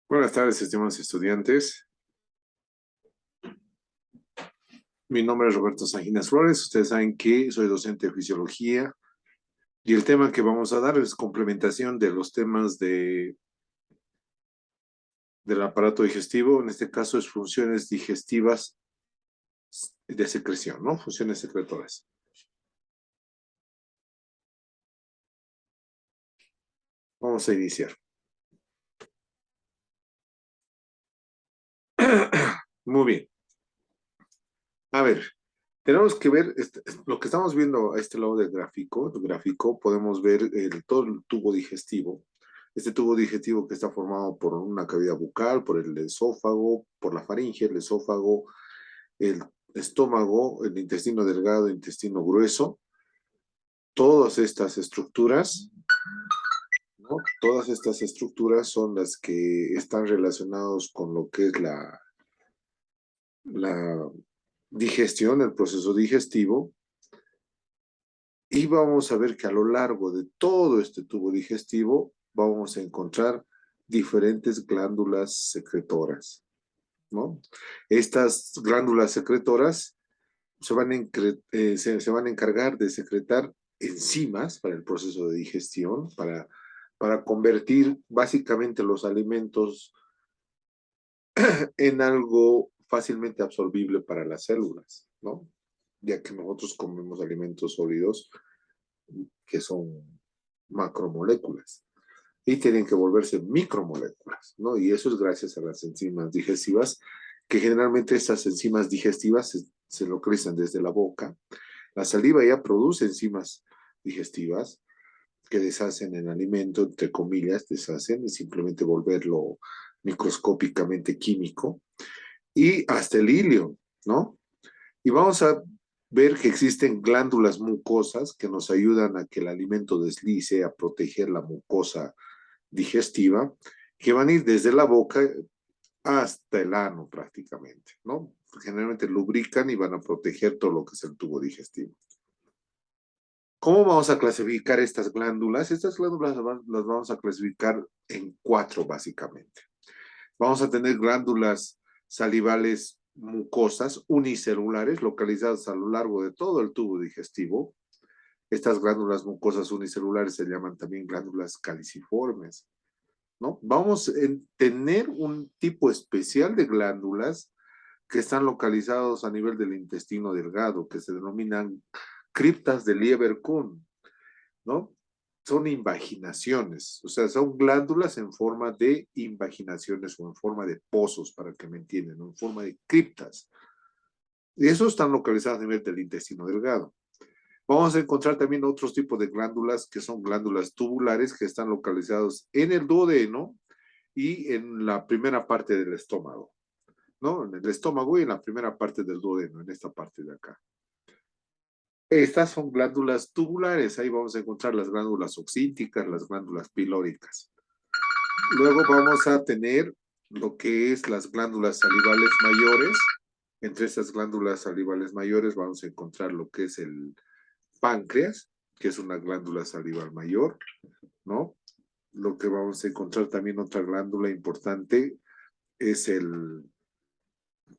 Buenas tardes, estimados estudiantes. Mi nombre es Roberto Sanginas Flores. Ustedes saben que soy docente de fisiología y el tema que vamos a dar es complementación de los temas del aparato digestivo. En este caso es funciones digestivas de secreción, ¿no? Funciones secretoras. Vamos a iniciar. Muy bien. A ver, tenemos que ver lo que estamos viendo a este lado del gráfico, podemos ver todo el tubo digestivo. Este tubo digestivo que está formado por una cavidad bucal, por el esófago, por la faringe, el esófago, el estómago, el intestino delgado, el intestino grueso. Todas estas estructuras, ¿no? Todas estas estructuras son las que están relacionadas con lo que es la digestión, el proceso digestivo. Y vamos a ver que a lo largo de todo este tubo digestivo vamos a encontrar diferentes glándulas secretoras, ¿no? Estas glándulas secretoras se van a encargar de secretar enzimas para el proceso de digestión, para convertir básicamente los alimentos en algo fácilmente absorbible para las células, ¿no? Ya que nosotros comemos alimentos sólidos que son macromoléculas y tienen que volverse micromoléculas, ¿no? Y eso es gracias a las enzimas digestivas, que generalmente estas enzimas digestivas se localizan desde la boca. La saliva ya produce enzimas digestivas que deshacen el alimento, entre comillas, deshacen, y simplemente volverlo microscópicamente químico, y hasta el hilio, ¿no? Y vamos a ver que existen glándulas mucosas que nos ayudan a que el alimento deslice, a proteger la mucosa digestiva, que van a ir desde la boca hasta el ano prácticamente, ¿no? Generalmente lubrican y van a proteger todo lo que es el tubo digestivo. ¿Cómo vamos a clasificar estas glándulas? Estas glándulas las vamos a clasificar en 4 básicamente. Vamos a tener glándulas salivales mucosas unicelulares localizadas a lo largo de todo el tubo digestivo. Estas glándulas mucosas unicelulares se llaman también glándulas caliciformes, ¿no? Vamos a tener un tipo especial de glándulas que están localizados a nivel del intestino delgado, que se denominan criptas de Lieberkühn, ¿no? Son invaginaciones, o sea, son glándulas en forma de invaginaciones o en forma de pozos, para que me entiendan, en forma de criptas. Y esos están localizados a nivel del intestino delgado. Vamos a encontrar también otros tipos de glándulas que son glándulas tubulares que están localizados en el duodeno y en la primera parte del estómago, ¿no? En el estómago y en la primera parte del duodeno, en esta parte de acá. Estas son glándulas tubulares, ahí vamos a encontrar las glándulas oxínticas, las glándulas pilóricas. Luego vamos a tener lo que es las glándulas salivales mayores. Entre estas glándulas salivales mayores vamos a encontrar lo que es el páncreas, que es una glándula salival mayor, ¿no? Lo que vamos a encontrar también otra glándula importante es el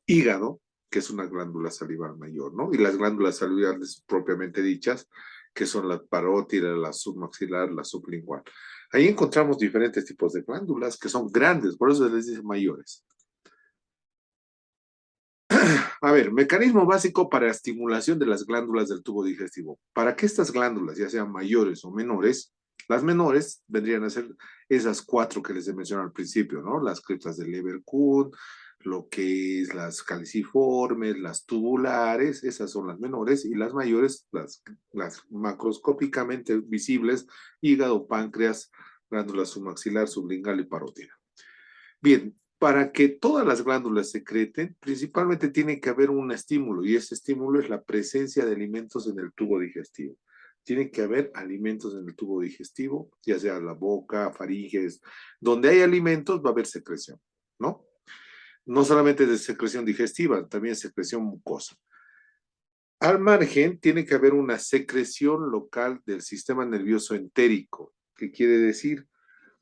hígado, que es una glándula salival mayor, ¿no? Y las glándulas salivales propiamente dichas, que son la parótida, la submaxilar, la sublingual. Ahí encontramos diferentes tipos de glándulas que son grandes, por eso les dicen mayores. A ver, mecanismo básico para estimulación de las glándulas del tubo digestivo. Para que estas glándulas, ya sean mayores o menores, las menores vendrían a ser esas 4 que les he mencionado al principio, ¿no? Las criptas de Leber-Kuhn, lo que es las caliciformes, las tubulares, esas son las menores, y las mayores, las macroscópicamente visibles, hígado, páncreas, glándula submaxilar, sublingual y parótida. Bien, para que todas las glándulas secreten, principalmente tiene que haber un estímulo, y ese estímulo es la presencia de alimentos en el tubo digestivo. Tiene que haber alimentos en el tubo digestivo, ya sea la boca, faringes. Donde hay alimentos va a haber secreción, ¿no? No solamente de secreción digestiva, también secreción mucosa. Al margen, tiene que haber una secreción local del sistema nervioso entérico, que quiere decir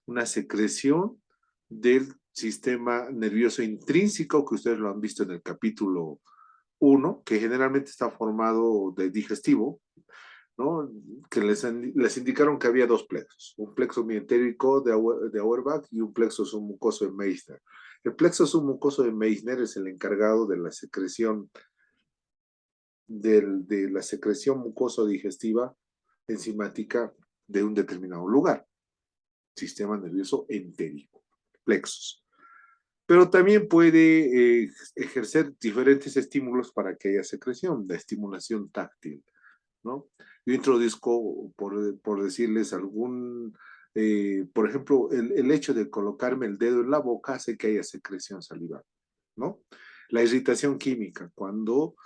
una secreción del sistema nervioso intrínseco, que ustedes lo han visto en el capítulo 1, que generalmente está formado de digestivo, ¿no? Que les indicaron que había 2 plexos, un plexo mientérico de Auerbach y un plexo submucoso de Meissner. El plexo submucoso de Meissner es el encargado de la secreción de la secreción mucoso-digestiva enzimática de un determinado lugar, sistema nervioso entérico, plexos. Pero también puede ejercer diferentes estímulos para que haya secreción, la estimulación táctil, ¿no? Yo introduzco, por decirles por ejemplo, el hecho de colocarme el dedo en la boca hace que haya secreción salival, ¿no? La irritación química, cuando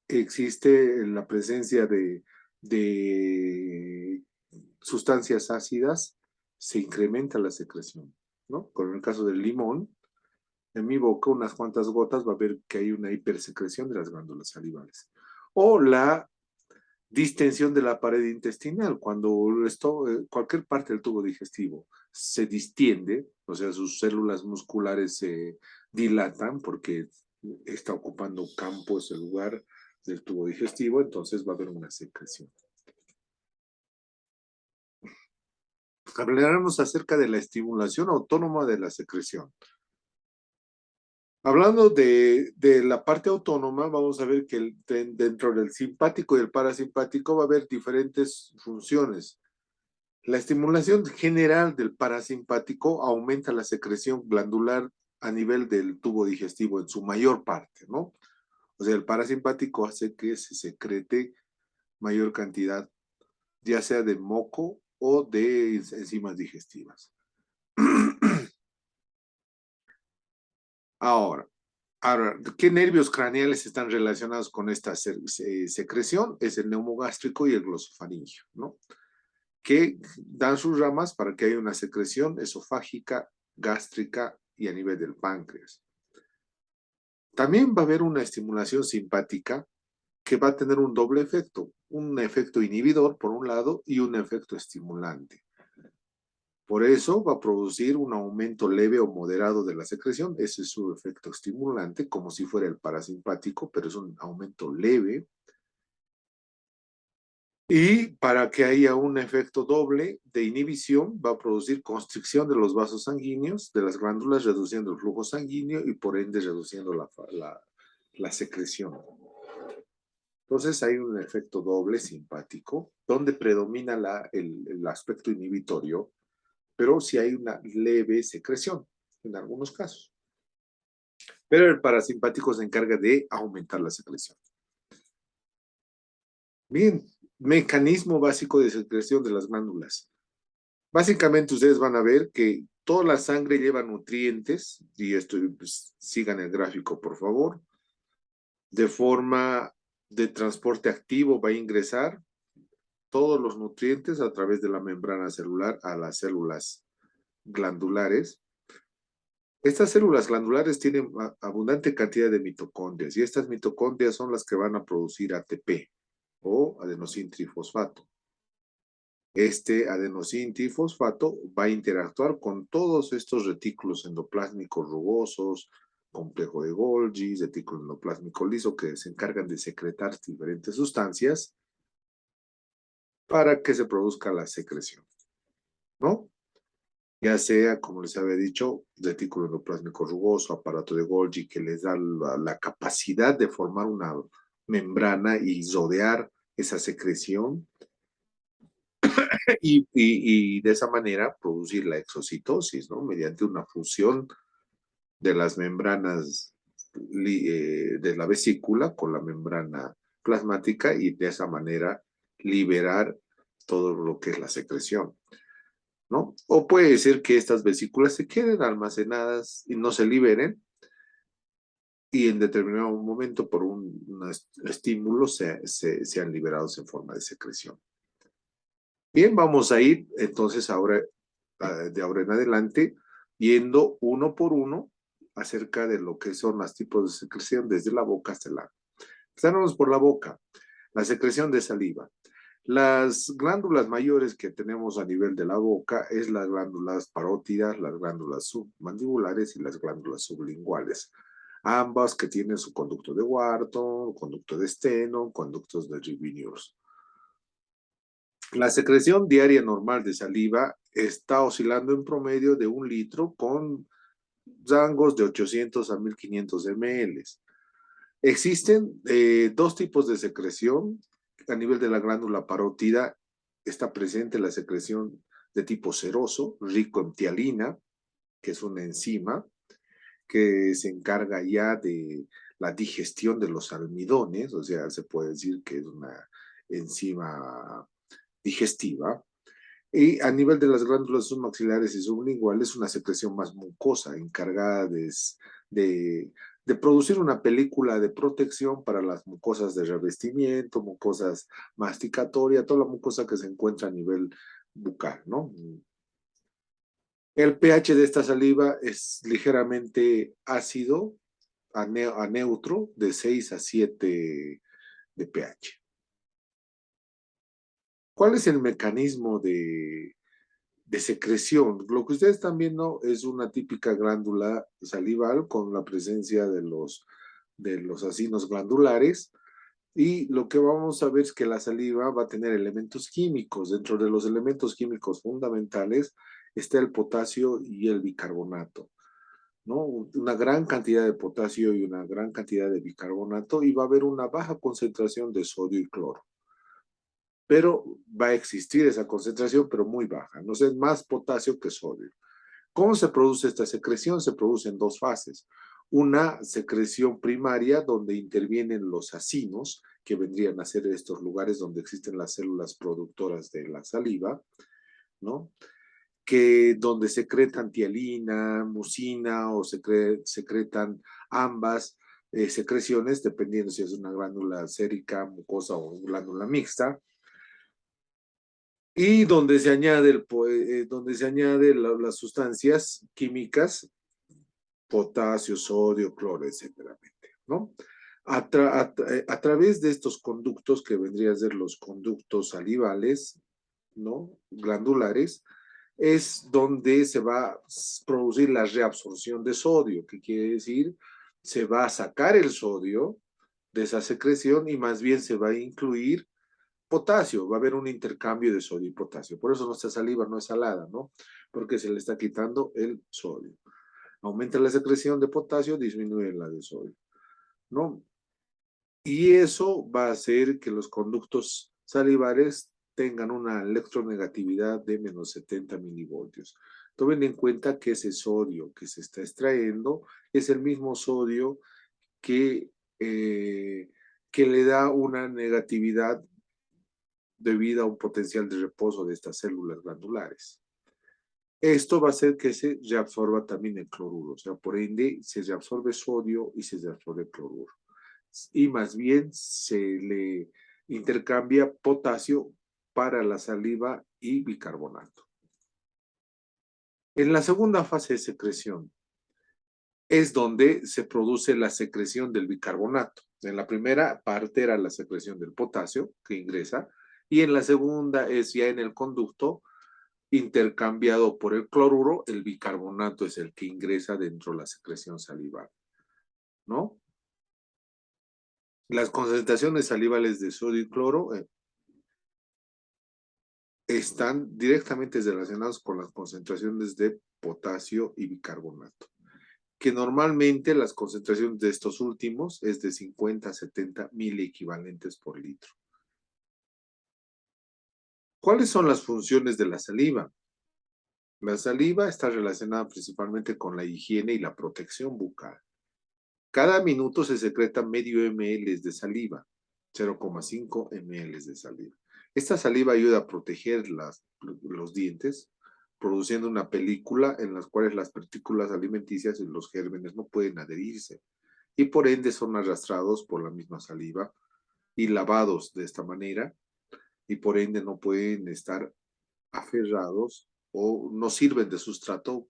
existe la presencia de sustancias ácidas, se incrementa la secreción, ¿no? Con el caso del limón, en mi boca, unas cuantas gotas, va a ver que hay una hipersecreción de las glándulas salivales. O la distensión de la pared intestinal, cuando cualquier parte del tubo digestivo se distiende, o sea, sus células musculares se dilatan porque está ocupando campo ese lugar del tubo digestivo, entonces va a haber una secreción. Hablaremos acerca de la estimulación autónoma de la secreción. Hablando de la parte autónoma, vamos a ver que dentro del simpático y el parasimpático va a haber diferentes funciones. La estimulación general del parasimpático aumenta la secreción glandular a nivel del tubo digestivo en su mayor parte, ¿no? O sea, el parasimpático hace que se secrete mayor cantidad, ya sea de moco o de enzimas digestivas. Ahora, ¿qué nervios craneales están relacionados con esta secreción? Es el neumogástrico y el glosofaringio, ¿no? Que dan sus ramas para que haya una secreción esofágica, gástrica y a nivel del páncreas. También va a haber una estimulación simpática que va a tener un doble efecto, un efecto inhibidor por un lado y un efecto estimulante. Por eso va a producir un aumento leve o moderado de la secreción, ese es su efecto estimulante, como si fuera el parasimpático, pero es un aumento leve. Y para que haya un efecto doble de inhibición, va a producir constricción de los vasos sanguíneos, de las glándulas, reduciendo el flujo sanguíneo y por ende reduciendo la secreción. Entonces hay un efecto doble simpático, donde predomina el aspecto inhibitorio, pero sí hay una leve secreción en algunos casos. Pero el parasimpático se encarga de aumentar la secreción. Bien, mecanismo básico de secreción de las glándulas. Básicamente ustedes van a ver que toda la sangre lleva nutrientes, y esto, pues, sigan el gráfico por favor, de forma de transporte activo va a ingresar todos los nutrientes a través de la membrana celular a las células glandulares. Estas células glandulares tienen abundante cantidad de mitocondrias y estas mitocondrias son las que van a producir ATP o adenosín trifosfato. Este adenosín trifosfato va a interactuar con todos estos retículos endoplásmicos rugosos, complejo de Golgi, retículo endoplásmico liso, que se encargan de secretar diferentes sustancias para que se produzca la secreción, ¿no? ya sea, como les había dicho, retículo endoplásmico rugoso, aparato de Golgi, que les da la capacidad de formar una membrana y rodear esa secreción y de esa manera producir la exocitosis, ¿no? Mediante una fusión de las membranas de la vesícula con la membrana plasmática y de esa manera liberar todo lo que es la secreción, ¿no? O puede ser que estas vesículas se queden almacenadas y no se liberen y en determinado momento por un estímulo sean liberados en forma de secreción. Bien, vamos a ir entonces ahora, de ahora en adelante, viendo uno por uno acerca de lo que son los tipos de secreción desde la boca hasta el ano. Empezamos por la boca, la secreción de saliva. Las glándulas mayores que tenemos a nivel de la boca es las glándulas parótidas, las glándulas submandibulares y las glándulas sublinguales. Ambas que tienen su conducto de Wharton, conducto de Steno, conductos de Reginius. La secreción diaria normal de saliva está oscilando en promedio de 1 litro con rangos de 800 a 1500 ml. Existen dos tipos de secreción. A nivel de la glándula parótida está presente la secreción de tipo seroso, rico en tialina, que es una enzima que se encarga ya de la digestión de los almidones, o sea, se puede decir que es una enzima digestiva. Y a nivel de las glándulas submaxilares y sublinguales, una secreción más mucosa, encargada de producir una película de protección para las mucosas de revestimiento, mucosas masticatorias, toda la mucosa que se encuentra a nivel bucal, ¿no? El pH de esta saliva es ligeramente ácido a neutro, de 6 a 7 de pH. ¿Cuál es el mecanismo de secreción? Lo que ustedes están viendo es una típica glándula salival con la presencia de los acinos glandulares. Y lo que vamos a ver es que la saliva va a tener elementos químicos. Dentro de los elementos químicos fundamentales está el potasio y el bicarbonato, ¿no? Una gran cantidad de potasio y una gran cantidad de bicarbonato, y va a haber una baja concentración de sodio y cloro. Pero va a existir esa concentración, pero muy baja. No sé, más potasio que sodio. ¿Cómo se produce esta secreción? Se produce en dos fases. Una secreción primaria donde intervienen los acinos, que vendrían a ser estos lugares donde existen las células productoras de la saliva, ¿no? Que donde secretan tialina, mucina o secretan ambas secreciones, dependiendo si es una glándula sérica, mucosa o glándula mixta, y donde se añade, las sustancias químicas, potasio, sodio, cloro, etcétera, ¿no? A través de estos conductos, que vendrían a ser los conductos salivales, ¿no? Glandulares, es donde se va a producir la reabsorción de sodio, que quiere decir, se va a sacar el sodio de esa secreción y más bien se va a incluir potasio, va a haber un intercambio de sodio y potasio. Por eso nuestra saliva no es salada, ¿no? Porque se le está quitando el sodio. Aumenta la secreción de potasio, disminuye la de sodio, ¿no? Y eso va a hacer que los conductos salivares tengan una electronegatividad de menos 70 milivoltios. Tomen en cuenta que ese sodio que se está extrayendo es el mismo sodio que, eh, que le da una negatividad debido a un potencial de reposo de estas células glandulares. Esto va a hacer que se reabsorba también el cloruro, o sea, por ende se reabsorbe sodio y se reabsorbe cloruro. Y más bien se le intercambia potasio para la saliva y bicarbonato. En la segunda fase de secreción es donde se produce la secreción del bicarbonato. En la primera parte era la secreción del potasio que ingresa, y en la segunda es ya en el conducto intercambiado por el cloruro, el bicarbonato es el que ingresa dentro de la secreción salival, ¿no? Las concentraciones salivales de sodio y cloro, están directamente relacionados con las concentraciones de potasio y bicarbonato, que normalmente las concentraciones de estos últimos es de 50 a 70 miliequivalentes por litro. ¿Cuáles son las funciones de la saliva? La saliva está relacionada principalmente con la higiene y la protección bucal. Cada minuto se secreta medio ml de saliva, 0,5 ml de saliva. Esta saliva ayuda a proteger los dientes, produciendo una película en la cual las partículas alimenticias y los gérmenes no pueden adherirse y por ende son arrastrados por la misma saliva y lavados de esta manera y por ende no pueden estar aferrados o no sirven de sustrato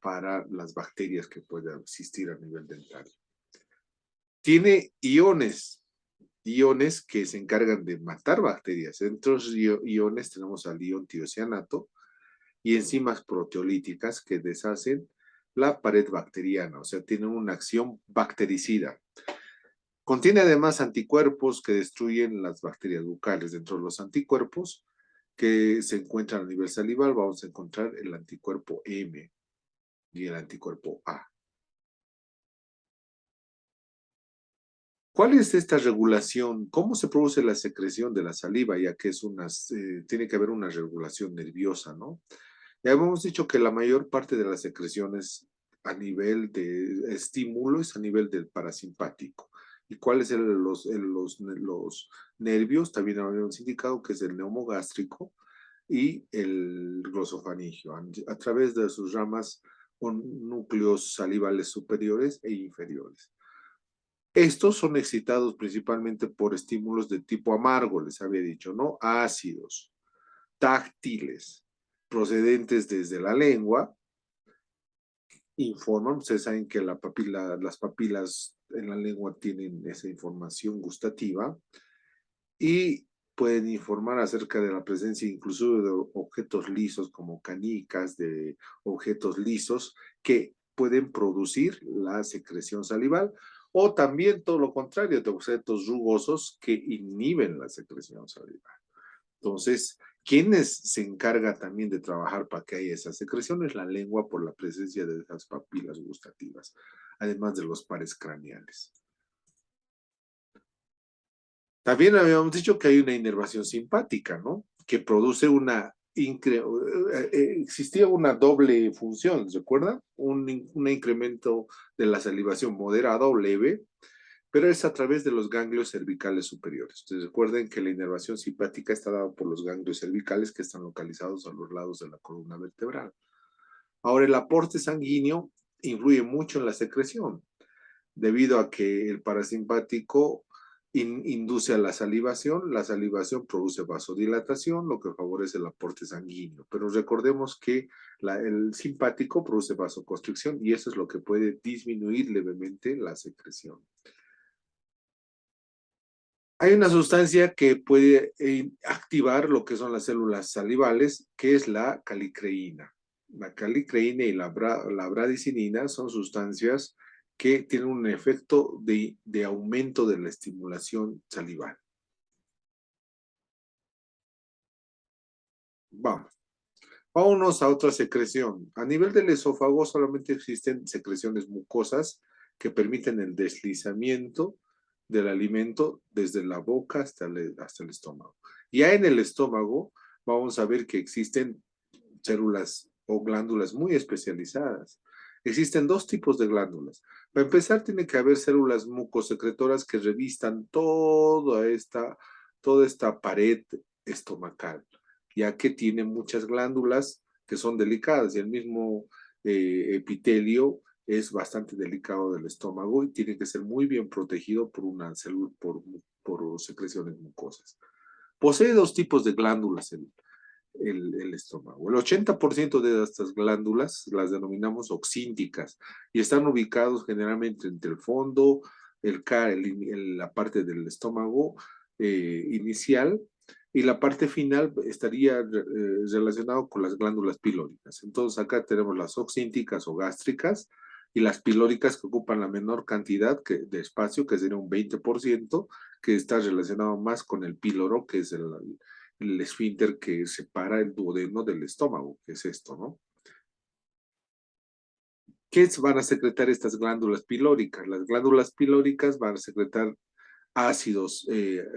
para las bacterias que puedan existir a nivel dental. Tiene iones que se encargan de matar bacterias. Entre los iones tenemos al ion tiocianato y enzimas proteolíticas que deshacen la pared bacteriana, o sea, tienen una acción bactericida. Contiene además anticuerpos que destruyen las bacterias bucales. Dentro de los anticuerpos que se encuentran a nivel salival vamos a encontrar el anticuerpo M y el anticuerpo A. ¿Cuál es esta regulación? ¿Cómo se produce la secreción de la saliva? Ya que tiene que haber una regulación nerviosa, ¿no? Ya hemos dicho que la mayor parte de las secreciones a nivel de estímulo es a nivel del parasimpático. ¿Y cuáles son los nervios? También habíamos indicado que es el neumogástrico y el glosofaringio, a través de sus ramas con núcleos salivales superiores e inferiores. Estos son excitados principalmente por estímulos de tipo amargo, les había dicho, ¿no? Ácidos, táctiles, procedentes desde la lengua, informan, ustedes saben que las papilas en la lengua tienen esa información gustativa y pueden informar acerca de la presencia incluso de objetos lisos como canicas, de objetos lisos que pueden producir la secreción salival o también todo lo contrario, de objetos rugosos que inhiben la secreción salival. Entonces, ¿quiénes se encarga también de trabajar para que haya esa secreción? Es la lengua por la presencia de esas papilas gustativas, además de los pares craneales. También habíamos dicho que hay una inervación simpática, ¿no? Que produce existía una doble función, ¿recuerdan? Un incremento de la salivación moderada o leve, pero es a través de los ganglios cervicales superiores. Ustedes recuerden que la inervación simpática está dada por los ganglios cervicales que están localizados a los lados de la columna vertebral. Ahora, el aporte sanguíneo influye mucho en la secreción, debido a que el parasimpático induce a la salivación produce vasodilatación, lo que favorece el aporte sanguíneo. Pero recordemos que el simpático produce vasoconstricción y eso es lo que puede disminuir levemente la secreción. Hay una sustancia que puede activar lo que son las células salivales, que es la calicreína. La calicreína y la bradicinina son sustancias que tienen un efecto de aumento de la estimulación salival. Vámonos a otra secreción. A nivel del esófago solamente existen secreciones mucosas que permiten el deslizamiento del alimento desde la boca hasta el estómago. Ya en el estómago vamos a ver que existen células o glándulas muy especializadas. Existen dos tipos de glándulas. Para empezar, tiene que haber células mucosecretoras que revistan toda esta pared estomacal, ya que tiene muchas glándulas que son delicadas y el mismo epitelio es bastante delicado del estómago y tiene que ser muy bien protegido por una célula, por secreciones mucosas. Posee dos tipos de glándulas el estómago. El 80% de estas glándulas las denominamos oxínticas y están ubicados generalmente entre el fondo, la parte del estómago inicial y la parte final estaría relacionado con las glándulas pilóricas. Entonces acá tenemos las oxínticas o gástricas y las pilóricas que ocupan la menor cantidad de espacio, que sería un 20%, que está relacionado más con el píloro, que es el esfínter que separa el duodeno del estómago, que es esto, ¿no? ¿Qué van a secretar estas glándulas pilóricas? Las glándulas pilóricas van a secretar ácidos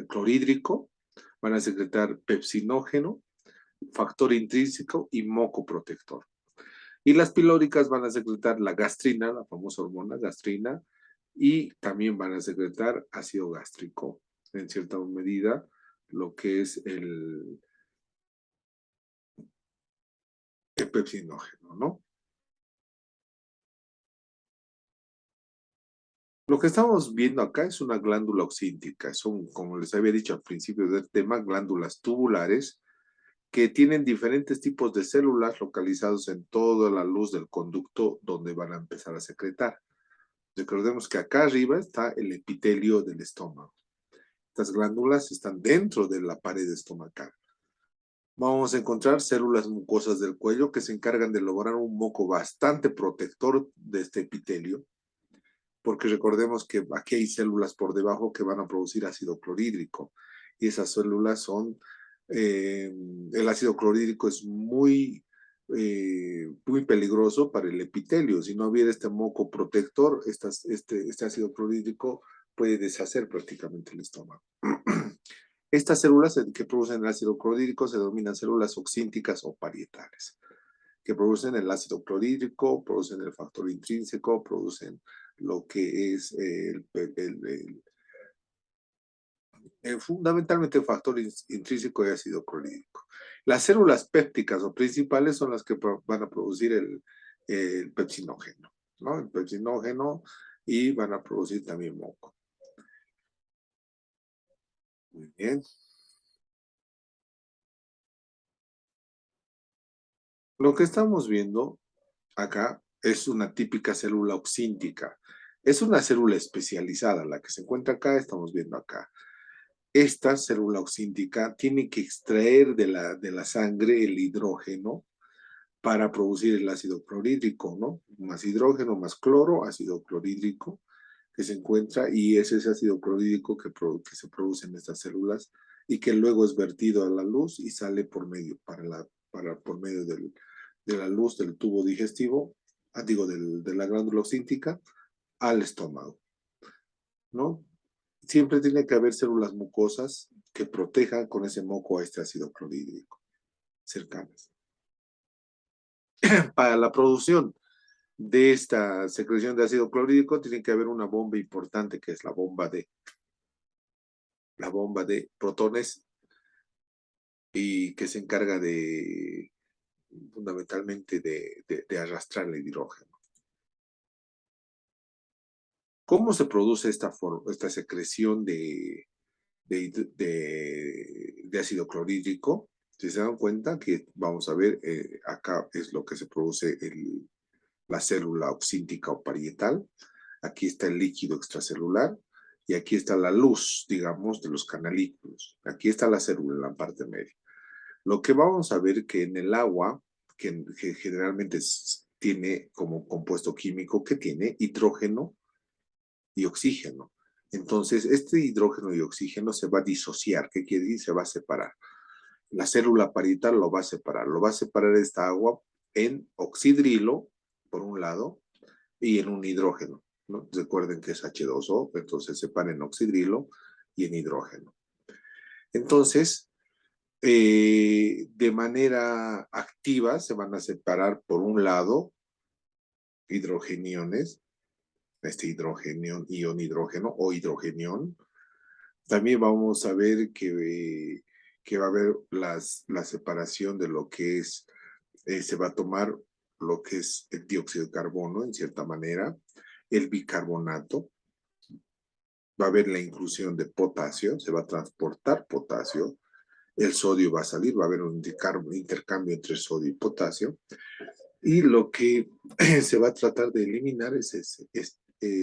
clorhídrico, van a secretar pepsinógeno, factor intrínseco y moco protector. Y las pilóricas van a secretar la gastrina, la famosa hormona gastrina, y también van a secretar ácido gástrico, en cierta medida, lo que es el pepsinógeno, ¿no? Lo que estamos viendo acá es una glándula oxíntica. Son, como les había dicho al principio del tema, glándulas tubulares que tienen diferentes tipos de células localizados en toda la luz del conducto donde van a empezar a secretar. Recordemos que acá arriba está el epitelio del estómago. Estas glándulas están dentro de la pared estomacal. Vamos a encontrar células mucosas del cuello que se encargan de lograr un moco bastante protector de este epitelio, porque recordemos que aquí hay células por debajo que van a producir ácido clorhídrico, y esas células son, el ácido clorhídrico es muy peligroso para el epitelio. Si no hubiera este moco protector, este ácido clorhídrico puede deshacer prácticamente el estómago. Estas células que producen el ácido clorhídrico se denominan células oxínticas o parietales, que producen el ácido clorhídrico, producen el factor intrínseco, producen lo que es fundamentalmente el factor intrínseco y ácido clorhídrico. Las células pépticas o principales son las que van a producir el pepsinógeno, ¿no? El pepsinógeno, y van a producir también moco. Muy bien. Lo que estamos viendo acá es una típica célula oxíntica. Es una célula especializada, la que se encuentra acá, estamos viendo acá. Esta célula oxíntica tiene que extraer de la sangre el hidrógeno para producir el ácido clorhídrico, ¿no? Más hidrógeno, más cloro, ácido clorhídrico que se encuentra, y es ese ácido clorhídrico que se produce en estas células y que luego es vertido a la luz y sale por medio, por medio de la luz del tubo digestivo, de la glándula oxíntica al estómago, ¿no? Siempre tiene que haber células mucosas que protejan con ese moco a este ácido clorhídrico cercanas. Para la producción de esta secreción de ácido clorhídrico tiene que haber una bomba importante, que es la bomba de protones, y que se encarga fundamentalmente de arrastrar el hidrógeno. ¿Cómo se produce esta secreción de ácido clorhídrico? Si se dan cuenta que vamos a ver, acá es lo que se produce la célula oxíntica o parietal. Aquí está el líquido extracelular y aquí está la luz, digamos, de los canalículos. Aquí está la célula en la parte media. Lo que vamos a ver que en el agua, que generalmente tiene como compuesto químico, que tiene hidrógeno y oxígeno. Entonces, este hidrógeno y oxígeno se va a disociar. ¿Qué quiere decir? Se va a separar. La célula parietal lo va a separar. Lo va a separar esta agua en oxidrilo, por un lado, y en un hidrógeno, ¿no? Recuerden que es H2O, entonces separa en oxidrilo y en hidrógeno. Entonces, de manera activa se van a separar, por un lado, hidrogeniones, este hidrógeno, ion hidrógeno o hidrogenión. También vamos a ver que va a haber la separación de lo que es, se va a tomar lo que es el dióxido de carbono, en cierta manera, el bicarbonato, va a haber la inclusión de potasio, se va a transportar potasio, el sodio va a salir, va a haber un intercambio entre sodio y potasio, y lo que se va a tratar de eliminar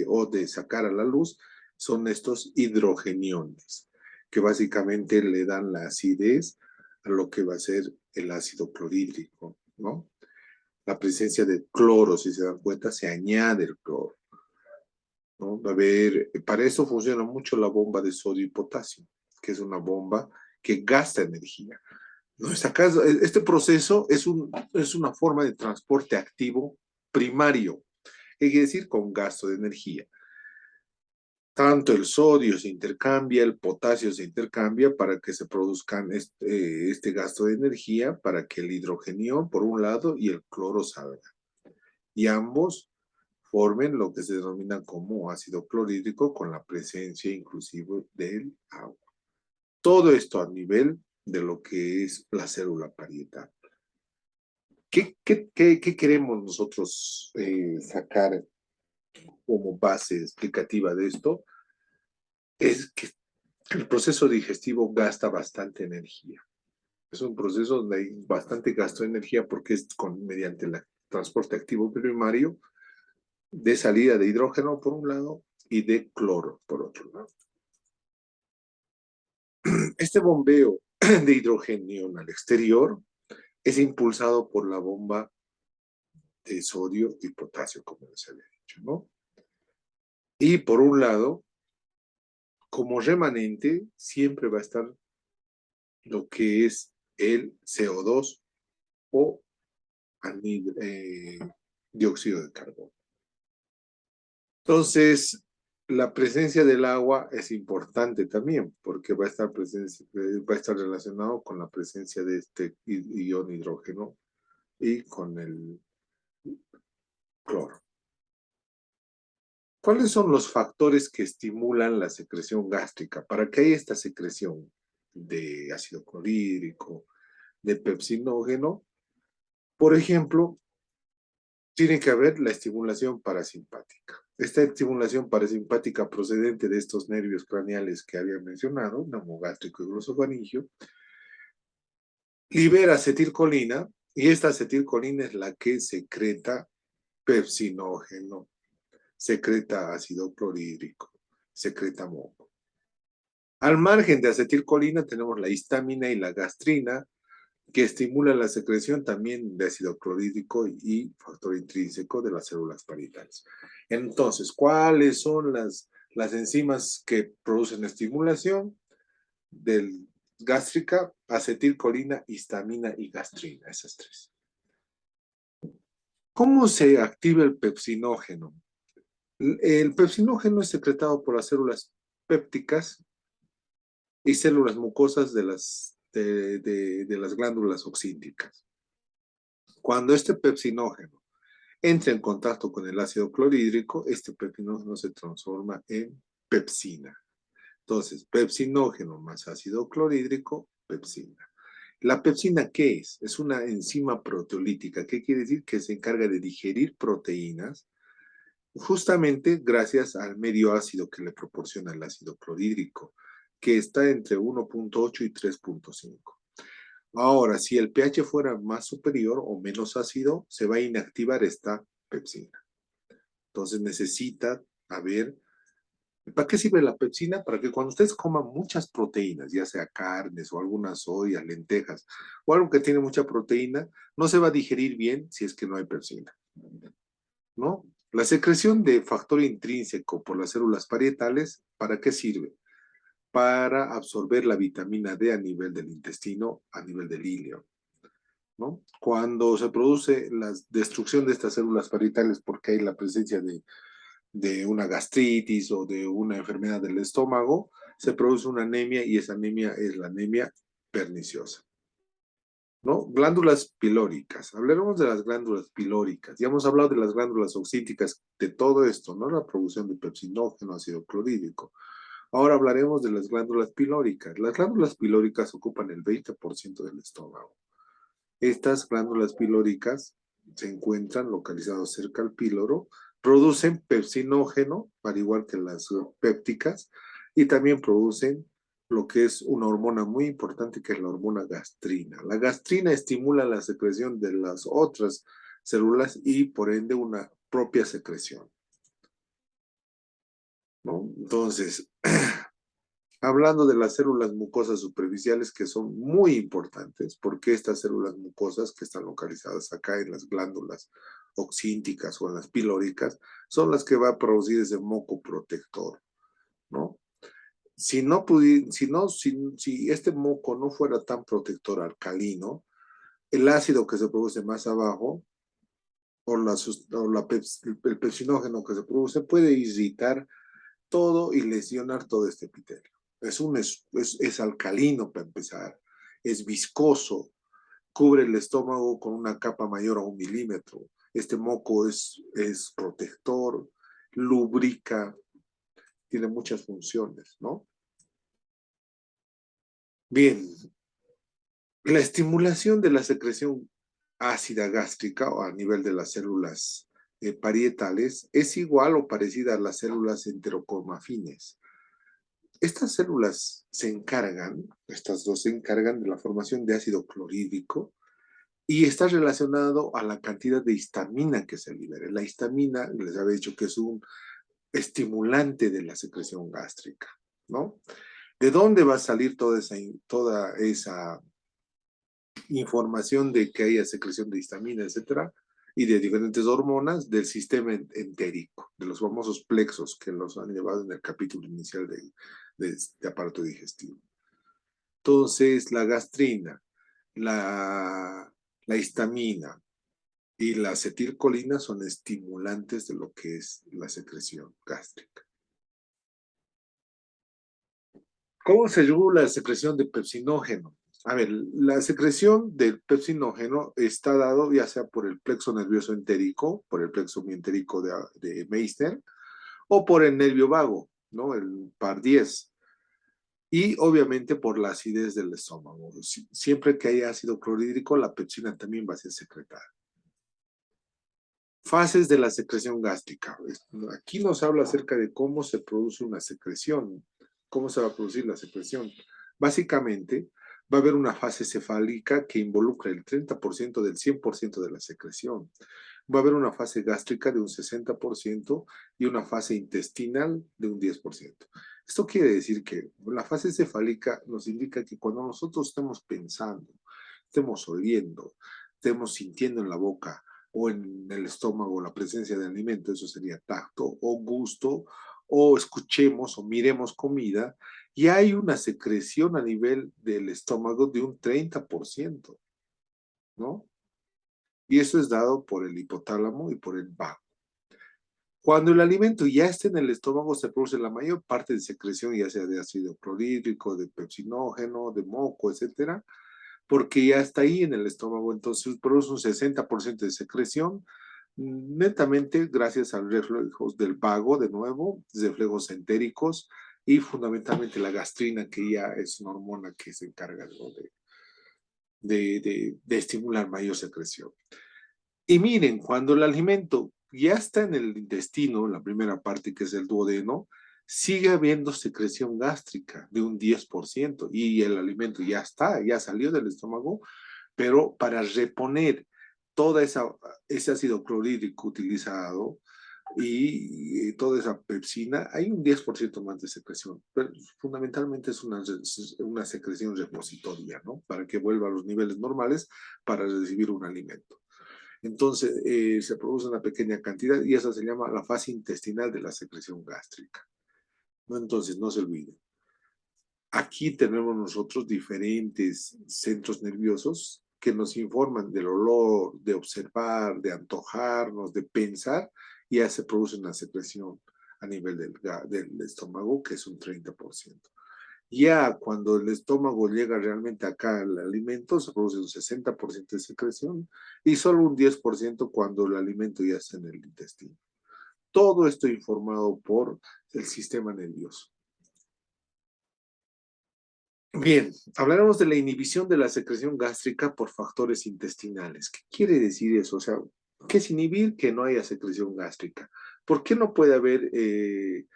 o de sacar a la luz son estos hidrogeniones, que básicamente le dan la acidez a lo que va a ser el ácido clorhídrico, ¿no? La presencia de cloro, si se dan cuenta, se añade el cloro, ¿no? Va a haber, para eso funciona mucho la bomba de sodio y potasio, que es una bomba que gasta energía. ¿No? Este proceso es una forma de transporte activo primario, ¿qué quiere decir? Con gasto de energía. Tanto el sodio se intercambia, el potasio se intercambia para que se produzcan este gasto de energía, para que el hidrogenio por un lado y el cloro salga. Y ambos formen lo que se denomina como ácido clorhídrico con la presencia inclusive del agua. Todo esto a nivel de lo que es la célula parietal. ¿Qué queremos nosotros sacar como base explicativa de esto? Es que el proceso digestivo gasta bastante energía. Es un proceso donde hay bastante gasto de energía porque es mediante el transporte activo primario de salida de hidrógeno por un lado y de cloro por otro lado. Este bombeo de hidrógeno al exterior es impulsado por la bomba de sodio y potasio, como les había dicho, ¿no? Y por un lado, como remanente, siempre va a estar lo que es el CO2 o dióxido de carbono. Entonces, la presencia del agua es importante también, porque va a estar relacionado con la presencia de este ion hidrógeno y con el cloro. ¿Cuáles son los factores que estimulan la secreción gástrica? ¿Para qué hay esta secreción de ácido clorhídrico, de pepsinógeno? Por ejemplo, tiene que haber la estimulación parasimpática. Esta estimulación parasimpática procedente de estos nervios craneales que había mencionado, neumogástrico y glosofaringio, libera acetilcolina y esta acetilcolina es la que secreta pepsinógeno, secreta ácido clorhídrico, secreta moco. Al margen de acetilcolina tenemos la histamina y la gastrina, que estimula la secreción también de ácido clorhídrico y factor intrínseco de las células parietales. Entonces, ¿cuáles son las enzimas que producen estimulación del gástrica? Acetilcolina, histamina y gastrina, esas tres. ¿Cómo se activa el pepsinógeno? El pepsinógeno es secretado por las células pépticas y células mucosas de las glándulas oxínticas. Cuando este pepsinógeno entra en contacto con el ácido clorhídrico, este pepsinógeno se transforma en pepsina. Entonces, pepsinógeno más ácido clorhídrico, pepsina. ¿La pepsina qué es? Es una enzima proteolítica. ¿Qué quiere decir? Que se encarga de digerir proteínas justamente gracias al medio ácido que le proporciona el ácido clorhídrico, que está entre 1.8 y 3.5. Ahora, si el pH fuera más superior o menos ácido, se va a inactivar esta pepsina. Entonces necesita haber... ¿Para qué sirve la pepsina? Para que cuando ustedes coman muchas proteínas, ya sea carnes o algunas soya, lentejas, o algo que tiene mucha proteína, no se va a digerir bien si es que no hay pepsina, ¿no? La secreción de factor intrínseco por las células parietales, ¿para qué sirve? Para absorber la vitamina D a nivel del intestino, a nivel del ilio, ¿no? Cuando se produce la destrucción de estas células parietales porque hay la presencia de una gastritis o de una enfermedad del estómago, se produce una anemia y esa anemia es la anemia perniciosa, ¿no? Glándulas pilóricas. Hablaremos de las glándulas pilóricas. Ya hemos hablado de las glándulas oxínticas, de todo esto, ¿no? La producción de pepsinógeno, ácido clorhídrico. Ahora hablaremos de las glándulas pilóricas. Las glándulas pilóricas ocupan el 20% del estómago. Estas glándulas pilóricas se encuentran localizadas cerca al píloro, producen pepsinógeno, al igual que las pépticas, y también producen lo que es una hormona muy importante, que es la hormona gastrina. La gastrina estimula la secreción de las otras células y por ende una propia secreción, ¿no? Entonces, hablando de las células mucosas superficiales que son muy importantes, porque estas células mucosas que están localizadas acá en las glándulas oxínticas o en las pilóricas son las que va a producir ese moco protector, ¿no? Si este moco no fuera tan protector alcalino, el ácido que se produce más abajo el pepsinógeno que se produce puede irritar todo y lesionar todo este epitelio. Es alcalino para empezar, es viscoso, cubre el estómago con una capa mayor a 1 milímetro. Este moco es protector, lubrica, tiene muchas funciones, ¿no? Bien, la estimulación de la secreción ácida gástrica o a nivel de las células parietales es igual o parecida a las células enterocromafines. Estas células estas dos se encargan de la formación de ácido clorhídrico y está relacionado a la cantidad de histamina que se libere. La histamina, les había dicho que es un estimulante de la secreción gástrica, ¿no? ¿De dónde va a salir toda esa información de que haya secreción de histamina, etcétera, y de diferentes hormonas del sistema entérico, de los famosos plexos que los han llevado en el capítulo inicial de aparato digestivo? Entonces, la gastrina, la histamina y la acetilcolina son estimulantes de lo que es la secreción gástrica. ¿Cómo se regula la secreción de pepsinógeno? A ver, la secreción del pepsinógeno está dado ya sea por el plexo nervioso entérico, por el plexo mientérico de Meissner, o por el nervio vago, ¿no? El par 10. Y obviamente por la acidez del estómago. Siempre que haya ácido clorhídrico, la pepsina también va a ser secretada. Fases de la secreción gástrica. Aquí nos habla acerca de cómo se produce una secreción, cómo se va a producir la secreción. Básicamente, va a haber una fase cefálica que involucra el 30% del 100% de la secreción. Va a haber una fase gástrica de un 60% y una fase intestinal de un 10%. Esto quiere decir que la fase cefálica nos indica que cuando nosotros estemos pensando, estemos oliendo, estemos sintiendo en la boca o en el estómago la presencia de alimento, eso sería tacto o gusto, o escuchemos o miremos comida, y hay una secreción a nivel del estómago de un 30%, ¿no? Y eso es dado por el hipotálamo y por el vago. Cuando el alimento ya está en el estómago, se produce la mayor parte de secreción, ya sea de ácido clorhídrico, de pepsinógeno, de moco, etcétera, porque ya está ahí en el estómago, entonces produce un 60% de secreción, netamente gracias a los reflejos del vago, de nuevo, reflejos entéricos y fundamentalmente la gastrina, que ya es una hormona que se encarga, ¿no?, de estimular mayor secreción. Y miren, cuando el alimento ya está en el intestino, la primera parte que es el duodeno, sigue habiendo secreción gástrica de un 10% y el alimento ya está, ya salió del estómago, pero para reponer toda ese ácido clorhídrico utilizado y toda esa pepsina, hay un 10% más de secreción, pero fundamentalmente es una secreción repositoria, ¿no? Para que vuelva a los niveles normales para recibir un alimento. Entonces, se produce una pequeña cantidad y esa se llama la fase intestinal de la secreción gástrica, ¿no? Entonces, no se olviden. Aquí tenemos nosotros diferentes centros nerviosos que nos informan del olor, de observar, de antojarnos, de pensar, y ya se produce una secreción a nivel del estómago, que es un 30%. Ya cuando el estómago llega realmente acá al alimento, se produce un 60% de secreción y solo un 10% cuando el alimento ya está en el intestino. Todo esto informado por el sistema nervioso. Bien, hablaremos de la inhibición de la secreción gástrica por factores intestinales. ¿Qué quiere decir eso? O sea, ¿qué es inhibir que no haya secreción gástrica? ¿Por qué no puede haber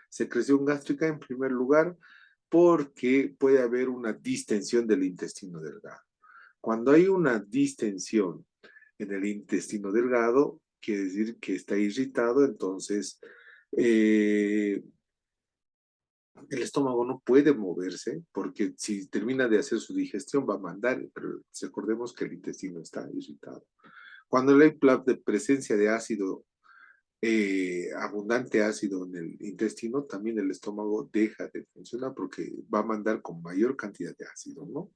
secreción gástrica? En primer lugar, porque puede haber una distensión del intestino delgado. Cuando hay una distensión en el intestino delgado, quiere decir que está irritado, entonces el estómago no puede moverse porque si termina de hacer su digestión va a mandar, pero recordemos que el intestino está irritado. Cuando hay presencia de ácido abundante ácido en el intestino, también el estómago deja de funcionar porque va a mandar con mayor cantidad de ácido, ¿no?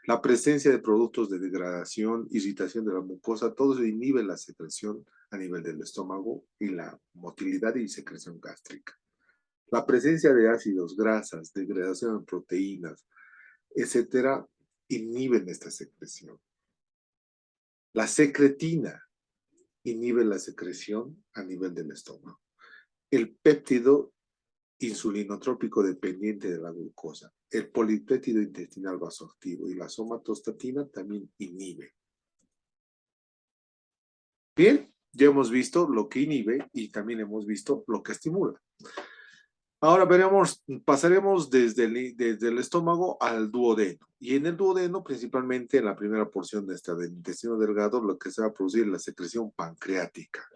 La presencia de productos de degradación, irritación de la mucosa, todo eso inhibe la secreción a nivel del estómago y la motilidad y secreción gástrica. La presencia de ácidos, grasas, degradación de proteínas, etcétera, inhiben esta secreción. La secretina inhibe la secreción a nivel del estómago. El péptido insulinotrópico dependiente de la glucosa, el polipéptido intestinal vasoactivo y la somatostatina también inhibe. Bien, ya hemos visto lo que inhibe y también hemos visto lo que estimula. Ahora pasaremos desde el estómago al duodeno. Y en el duodeno, principalmente en la primera porción del intestino delgado, lo que se va a producir es la secreción pancreática.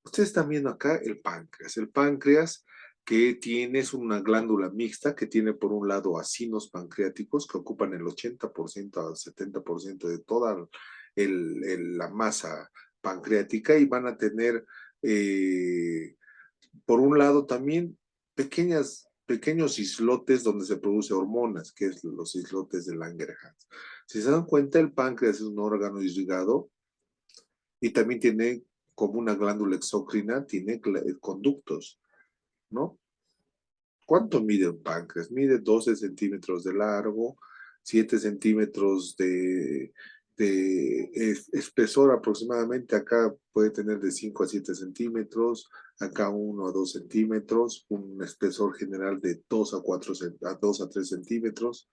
Ustedes están viendo acá el páncreas. El páncreas que tiene es una glándula mixta que tiene por un lado acinos pancreáticos que ocupan el 80% al 70% de toda la masa pancreática y van a tener por un lado también pequeños islotes donde se produce hormonas, que es los islotes de Langerhans. Si se dan cuenta, el páncreas es un órgano irrigado y también tiene como una glándula exócrina, tiene conductos, ¿no? ¿Cuánto mide un páncreas? Mide 12 centímetros de largo, 7 centímetros de espesor aproximadamente. Acá puede tener de 5 a 7 centímetros, acá 1 a 2 centímetros, un espesor general de 2 a 2 a 3 centímetros.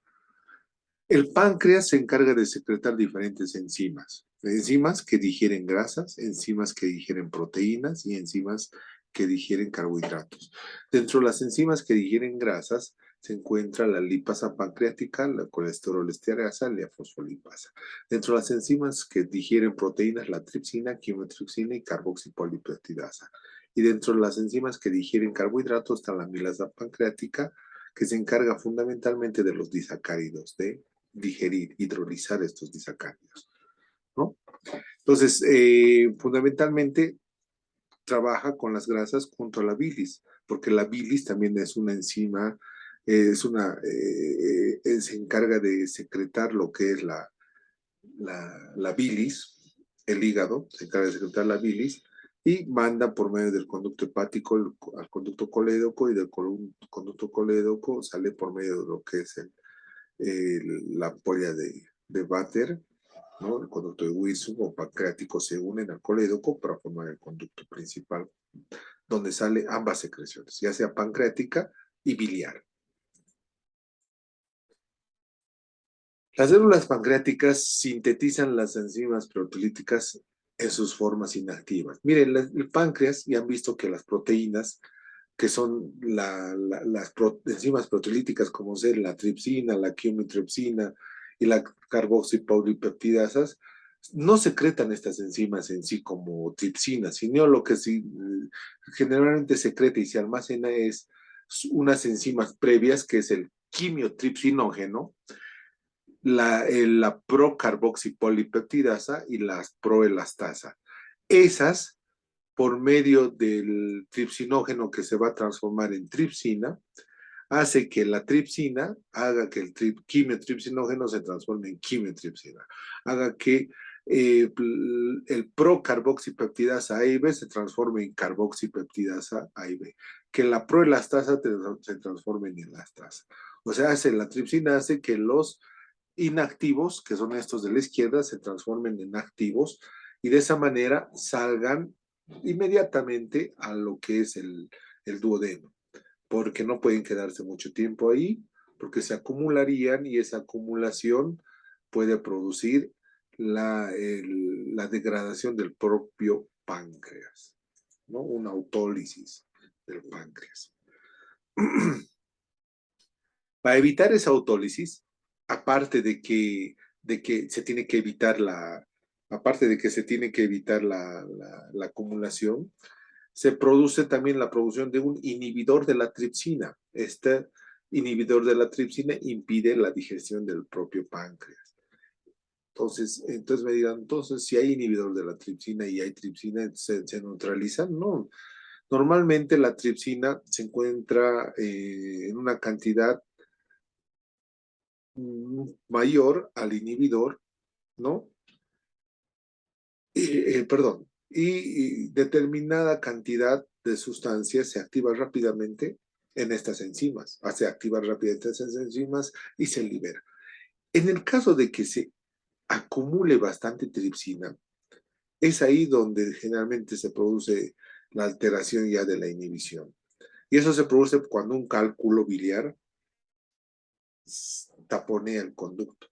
El páncreas se encarga de secretar diferentes enzimas. Enzimas que digieren grasas, enzimas que digieren proteínas y enzimas que digieren carbohidratos. Dentro de las enzimas que digieren grasas se encuentra la lipasa pancreática, la colesterol estearasa, la fosfolipasa. Dentro de las enzimas que digieren proteínas, la tripsina, quimotripsina y carboxipolipeptidasa. Y dentro de las enzimas que digieren carbohidratos está la amilasa pancreática, que se encarga fundamentalmente de los disacáridos, de digerir, hidrolizar estos disacáridos, ¿no? Entonces, fundamentalmente trabaja con las grasas junto a la bilis, porque la bilis también es una enzima, se encarga de secretar lo que es la bilis, el hígado se encarga de secretar la bilis y manda por medio del conducto hepático al conducto colédoco y del conducto colédoco sale por medio de lo que es la ampolla de Vater, ¿no? El conducto de Wilson o pancreático se unen al colédoco para formar el conducto principal, donde sale ambas secreciones, ya sea pancreática y biliar. Las células pancreáticas sintetizan las enzimas proteolíticas en sus formas inactivas. Miren, el páncreas, ya han visto que las proteínas, que son las enzimas proteolíticas, como ser la tripsina, la quimotripsina y la carboxipolipeptidasas, no secretan estas enzimas en sí como tripsina, sino lo que sí, generalmente secreta y se almacena es unas enzimas previas, que es el quimiotripsinógeno, la procarboxipolipeptidasa y las proelastasa. Esas, por medio del tripsinógeno que se va a transformar en tripsina, hace que la tripsina haga que el quimiotripsinógeno se transforme en quimiotripsina, haga que el procarboxipeptidasa A y B se transforme en carboxipeptidasa A y B, que la proelastasa se transforme en elastasa. O sea, la tripsina hace que los inactivos, que son estos de la izquierda, se transformen en activos y de esa manera salgan inmediatamente a lo que es el duodeno, porque no pueden quedarse mucho tiempo ahí, porque se acumularían y esa acumulación puede producir la degradación del propio páncreas, ¿no? Una autólisis del páncreas. Para evitar esa autólisis, aparte de que se tiene que evitar aparte de que se tiene que evitar la acumulación, se produce también la producción de un inhibidor de la tripsina. Este inhibidor de la tripsina impide la digestión del propio páncreas. Entonces me dirán, entonces si hay inhibidor de la tripsina y hay tripsina, ¿se neutralizan? No. Normalmente la tripsina se encuentra en una cantidad mayor al inhibidor, ¿no? Perdón, y determinada cantidad de sustancias se activa rápidamente en estas enzimas, se activa rápidamente en estas enzimas y se libera. En el caso de que se acumule bastante tripsina, es ahí donde generalmente se produce la alteración ya de la inhibición. Y eso se produce cuando un cálculo biliar taponea el conducto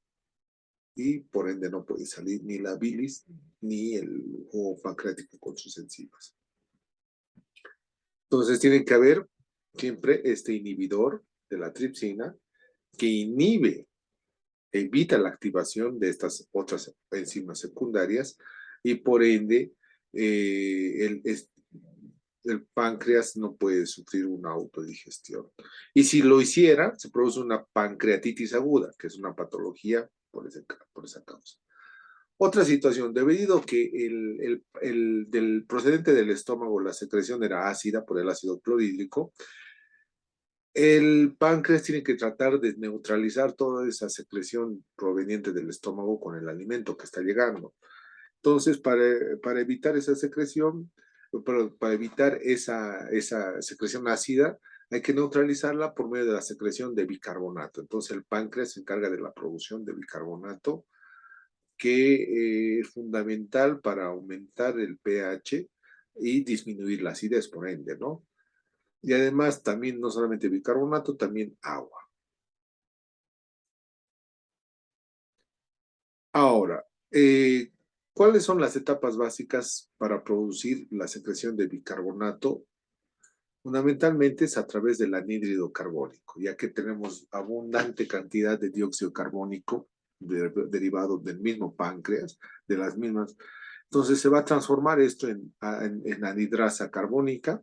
y por ende no puede salir ni la bilis ni el jugo pancreático con sus enzimas. Entonces tiene que haber siempre este inhibidor de la tripsina que inhibe, evita la activación de estas otras enzimas secundarias y por ende el páncreas no puede sufrir una autodigestión. Y si lo hiciera, se produce una pancreatitis aguda, que es una patología por esa causa. Otra situación, debido a que del procedente del estómago la secreción era ácida por el ácido clorhídrico, el páncreas tiene que tratar de neutralizar toda esa secreción proveniente del estómago con el alimento que está llegando. Entonces, para evitar esa secreción, para evitar esa secreción ácida, hay que neutralizarla por medio de la secreción de bicarbonato. Entonces, el páncreas se encarga de la producción de bicarbonato, que es fundamental para aumentar el pH y disminuir la acidez, por ende, ¿no? Y además, también no solamente bicarbonato, también agua. Ahora, ¿cuáles son las etapas básicas para producir la secreción de bicarbonato? Fundamentalmente es a través del anhídrido carbónico, ya que tenemos abundante cantidad de dióxido carbónico derivado del mismo páncreas, de las mismas. Entonces se va a transformar esto en anhidrasa carbónica.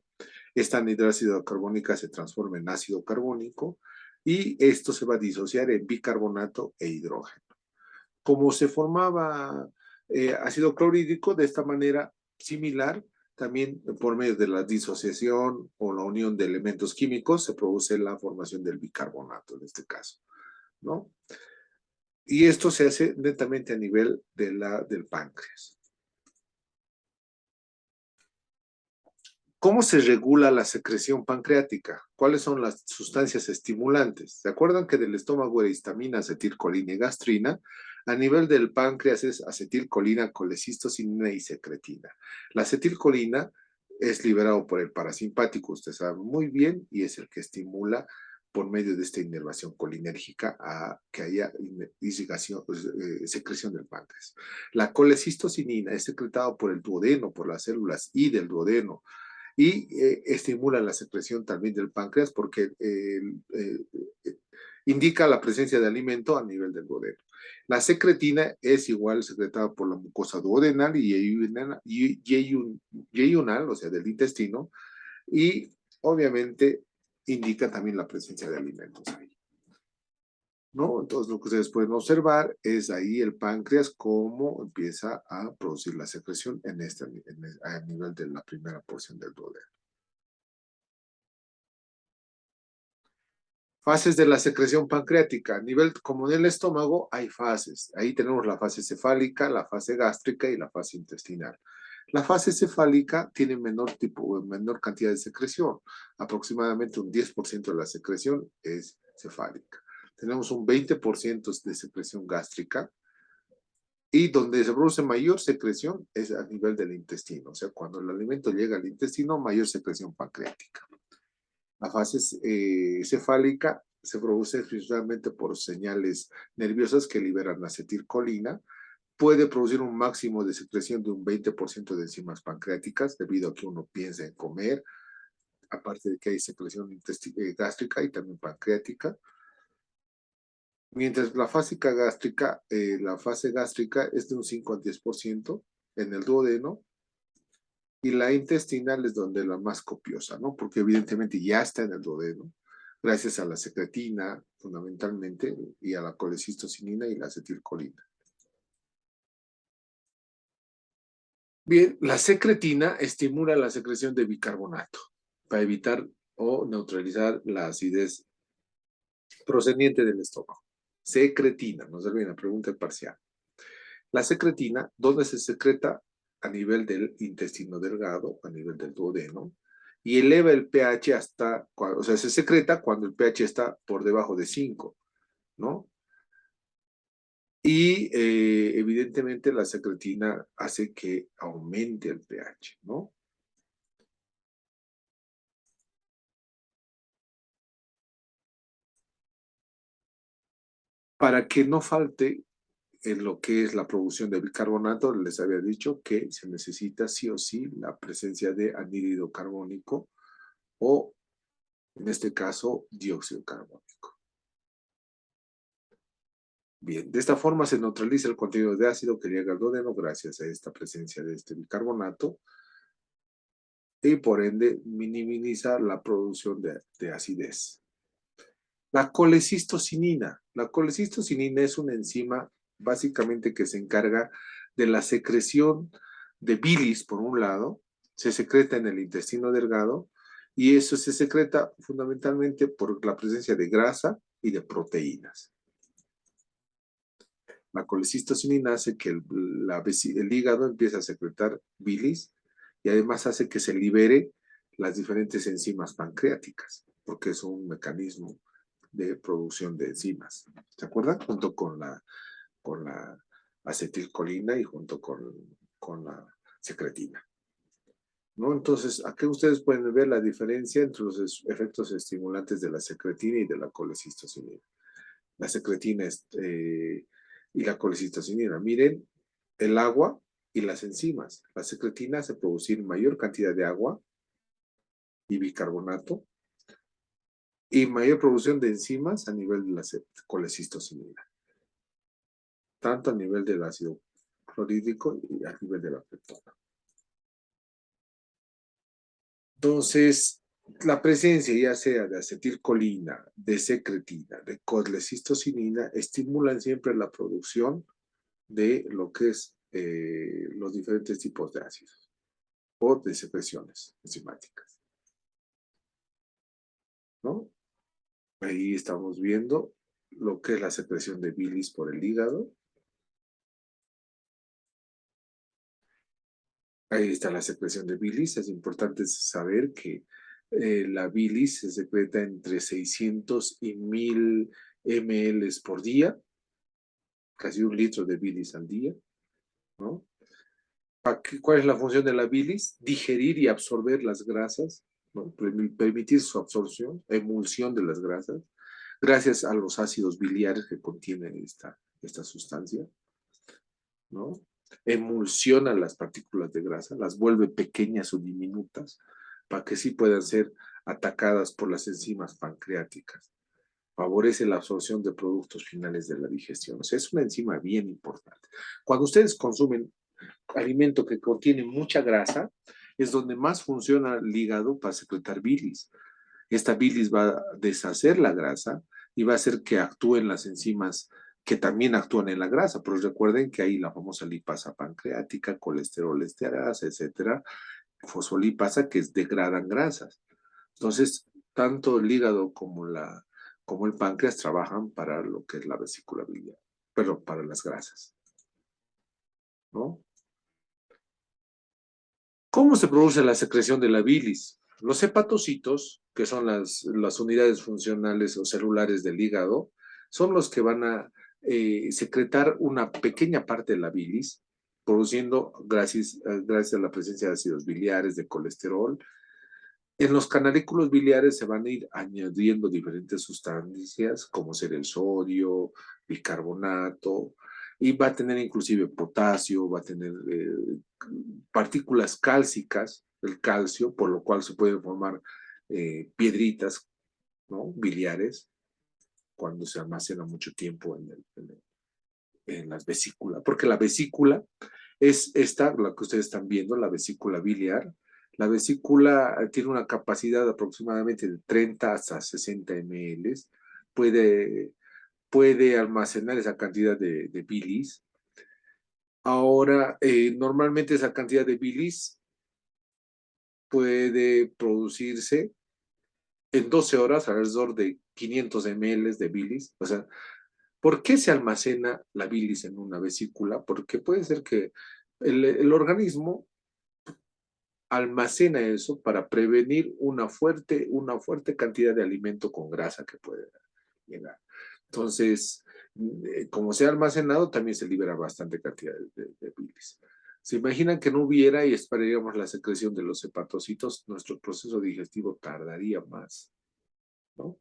Esta anhidrasa carbónica se transforma en ácido carbónico y esto se va a disociar en bicarbonato e hidrógeno. Como se formaba ácido clorhídrico, de esta manera similar, también por medio de la disociación o la unión de elementos químicos se produce la formación del bicarbonato en este caso, ¿no? Y esto se hace netamente a nivel del páncreas. ¿Cómo se regula la secreción pancreática? ¿Cuáles son las sustancias estimulantes? ¿Se acuerdan que del estómago era histamina, acetilcolina y gastrina? A nivel del páncreas es acetilcolina, colecistocinina y secretina. La acetilcolina es liberado por el parasimpático, usted sabe muy bien, y es el que estimula por medio de esta inervación colinérgica a que haya secreción del páncreas. La colecistocinina es secretada por el duodeno, por las células I del duodeno, y estimula la secreción también del páncreas porque indica la presencia de alimento a nivel del duodeno. La secretina es igual secretada por la mucosa duodenal y yeyunal, o sea, del intestino, y obviamente indica también la presencia de alimentos ahí, ¿no? Entonces lo que ustedes pueden observar es ahí el páncreas cómo empieza a producir la secreción a nivel de la primera porción del duodeno. Fases de la secreción pancreática. A nivel como en el estómago hay fases. Ahí tenemos la fase cefálica, la fase gástrica y la fase intestinal. La fase cefálica tiene menor cantidad de secreción. Aproximadamente un 10% de la secreción es cefálica. Tenemos un 20% de secreción gástrica y donde se produce mayor secreción es a nivel del intestino. O sea, cuando el alimento llega al intestino, mayor secreción pancreática. La fase cefálica se produce principalmente por señales nerviosas que liberan acetilcolina. Puede producir un máximo de secreción de un 20% de enzimas pancreáticas debido a que uno piensa en comer, aparte de que hay secreción gástrica y también pancreática. Mientras la fase gástrica es de un 5 al 10% en el duodeno, y la intestinal es donde la más copiosa, ¿no? Porque evidentemente ya está en el duodeno, gracias a la secretina, fundamentalmente, y a la colecistocinina y la acetilcolina. Bien, la secretina estimula la secreción de bicarbonato para evitar o neutralizar la acidez procediente del estómago. Secretina, no se olviden, la pregunta es parcial. La secretina, ¿dónde se secreta? A nivel del intestino delgado, a nivel del duodeno, y eleva el pH hasta, o sea, se secreta cuando el pH está por debajo de 5, ¿no? Y evidentemente la secretina hace que aumente el pH, ¿no? Para que no falte en lo que es la producción de bicarbonato, les había dicho que se necesita sí o sí la presencia de anhídrido carbónico o, en este caso, dióxido carbónico. Bien, de esta forma se neutraliza el contenido de ácido que llega al duodeno gracias a esta presencia de este bicarbonato y por ende minimiza la producción de acidez. La colecistocinina. La colecistocinina es una enzima básicamente que se encarga de la secreción de bilis, por un lado, se secreta en el intestino delgado y eso se secreta fundamentalmente por la presencia de grasa y de proteínas. La colecistocinina hace que el hígado empiece a secretar bilis y además hace que se libere las diferentes enzimas pancreáticas, porque es un mecanismo de producción de enzimas. ¿Se acuerdan? Junto con la acetilcolina y junto con la secretina. ¿No? Entonces, aquí ustedes pueden ver la diferencia entre los efectos estimulantes de la secretina y de la colecistocinina. La secretina y la colecistocinina. Miren el agua y las enzimas. La secretina hace producir mayor cantidad de agua y bicarbonato y mayor producción de enzimas a nivel de la colecistocinina, tanto a nivel del ácido clorhídrico y a nivel de la peptona. Entonces, la presencia ya sea de acetilcolina, de secretina, de colecistocinina, estimulan siempre la producción de lo que es los diferentes tipos de ácidos o de secreciones enzimáticas, ¿no? Ahí estamos viendo lo que es la secreción de bilis por el hígado. Ahí está la secreción de bilis. Es importante saber que la bilis se secreta entre 600 y 1000 ml por día, casi 1 litro de bilis al día, ¿no? ¿Cuál es la función de la bilis? Digerir y absorber las grasas, ¿no? Permitir su absorción, emulsión de las grasas, gracias a los ácidos biliares que contiene esta sustancia, ¿no? Emulsiona las partículas de grasa, las vuelve pequeñas o diminutas, para que sí puedan ser atacadas por las enzimas pancreáticas. Favorece la absorción de productos finales de la digestión. O sea, es una enzima bien importante. Cuando ustedes consumen alimento que contiene mucha grasa, es donde más funciona el hígado para secretar bilis. Esta bilis va a deshacer la grasa y va a hacer que actúen las enzimas que también actúan en la grasa, pero recuerden que hay la famosa lipasa pancreática, colesterol esterasa, etcétera, fosfolipasa que degradan grasas. Entonces, tanto el hígado como el páncreas trabajan para lo que es la vesícula biliar, pero para las grasas, ¿no? ¿Cómo se produce la secreción de la bilis? Los hepatocitos, que son las unidades funcionales o celulares del hígado, son los que van a secretar una pequeña parte de la bilis, produciendo gracias a la presencia de ácidos biliares, de colesterol. En los canalículos biliares se van a ir añadiendo diferentes sustancias, como ser el sodio, bicarbonato, y va a tener inclusive potasio, va a tener partículas cálcicas, el calcio, por lo cual se pueden formar piedritas, ¿no? Biliares cuando se almacena mucho tiempo en las vesículas, porque la vesícula es esta, la que ustedes están viendo, la vesícula biliar. La vesícula tiene una capacidad de aproximadamente de 30 hasta 60 ml. Puede almacenar esa cantidad de bilis Ahora, normalmente esa cantidad de bilis puede producirse en 12 horas alrededor de 500 ml de bilis. O sea, ¿por qué se almacena la bilis en una vesícula? Porque puede ser que el organismo almacena eso para prevenir una fuerte cantidad de alimento con grasa que puede llegar. Entonces, como se ha almacenado, también se libera bastante cantidad de bilis. Se imaginan que no hubiera y esperaríamos la secreción de los hepatocitos, nuestro proceso digestivo tardaría más, ¿no?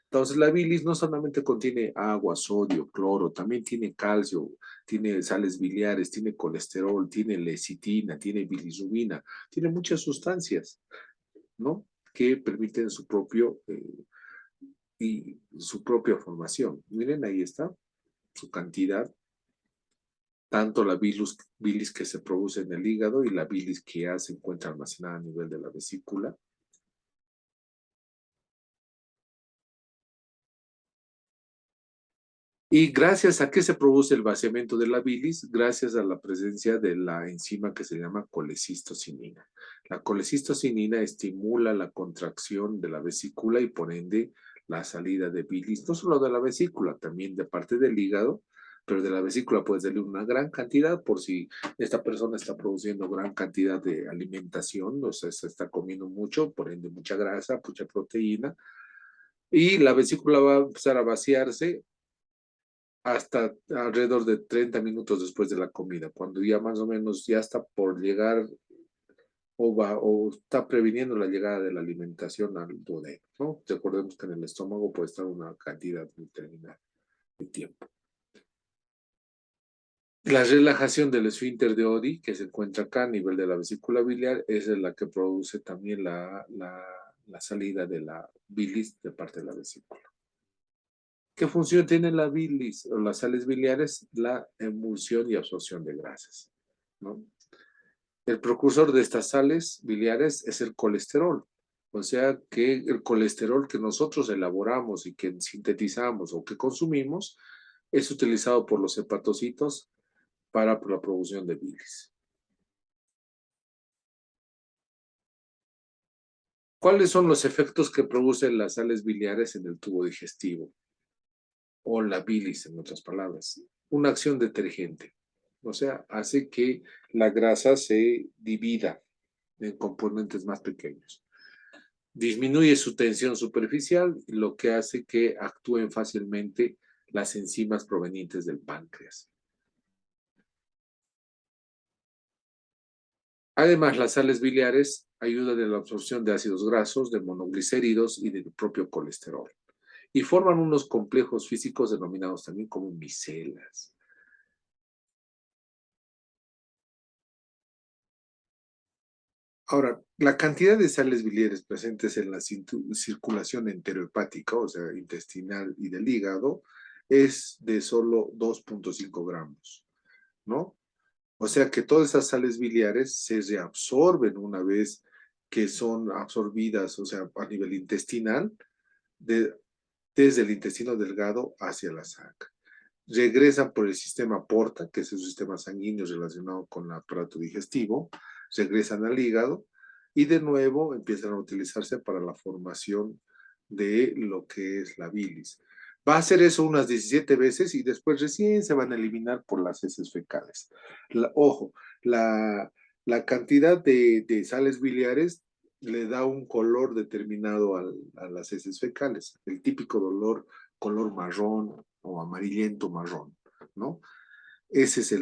Entonces, la bilis no solamente contiene agua, sodio, cloro, también tiene calcio, tiene sales biliares, tiene colesterol, tiene lecitina, tiene bilirrubina, tiene muchas sustancias, ¿no? Que permiten su propia formación. Miren, ahí está su cantidad, tanto la bilis que se produce en el hígado y la bilis que ya se encuentra almacenada a nivel de la vesícula. ¿Y gracias a qué se produce el vaciamiento de la bilis? Gracias a la presencia de la enzima que se llama colecistocinina. La colecistocinina estimula la contracción de la vesícula y por ende la salida de bilis, no solo de la vesícula, también de parte del hígado, pero de la vesícula puede salir una gran cantidad por si esta persona está produciendo gran cantidad de alimentación, o sea, se está comiendo mucho, por ende mucha grasa, mucha proteína, y la vesícula va a empezar a vaciarse hasta alrededor de 30 minutos después de la comida, cuando ya más o menos ya está por llegar o está previniendo la llegada de la alimentación al duodeno, ¿no? Recordemos que en el estómago puede estar una cantidad determinada de tiempo. La relajación del esfínter de Oddi, que se encuentra acá a nivel de la vesícula biliar, es la que produce también la salida de la bilis de parte de la vesícula. ¿Qué función tiene la bilis o las sales biliares? La emulsión y absorción de grasas, ¿no? El precursor de estas sales biliares es el colesterol. O sea que el colesterol que nosotros elaboramos y que sintetizamos o que consumimos es utilizado por los hepatocitos para la producción de bilis. ¿Cuáles son los efectos que producen las sales biliares en el tubo digestivo? O la bilis, en otras palabras. Una acción detergente. O sea, hace que la grasa se divida en componentes más pequeños. Disminuye su tensión superficial, lo que hace que actúen fácilmente las enzimas provenientes del páncreas. Además, las sales biliares ayudan en la absorción de ácidos grasos, de monoglicéridos y del propio colesterol. Y forman unos complejos físicos denominados también como micelas. Ahora, la cantidad de sales biliares presentes en la circulación enterohepática, o sea, intestinal y del hígado, es de solo 2,5 gramos, ¿no? O sea que todas esas sales biliares se reabsorben una vez que son absorbidas, o sea, a nivel intestinal, de, desde el intestino delgado hacia la sangre. Regresan por el sistema porta, que es el sistema sanguíneo relacionado con el aparato digestivo, regresan al hígado y de nuevo empiezan a utilizarse para la formación de lo que es la bilis. Va a hacer eso unas 17 veces y después recién se van a eliminar por las heces fecales. Ojo, la, la cantidad de sales biliares le da un color determinado a las heces fecales, el típico color marrón o amarillento marrón, ¿no? Ese es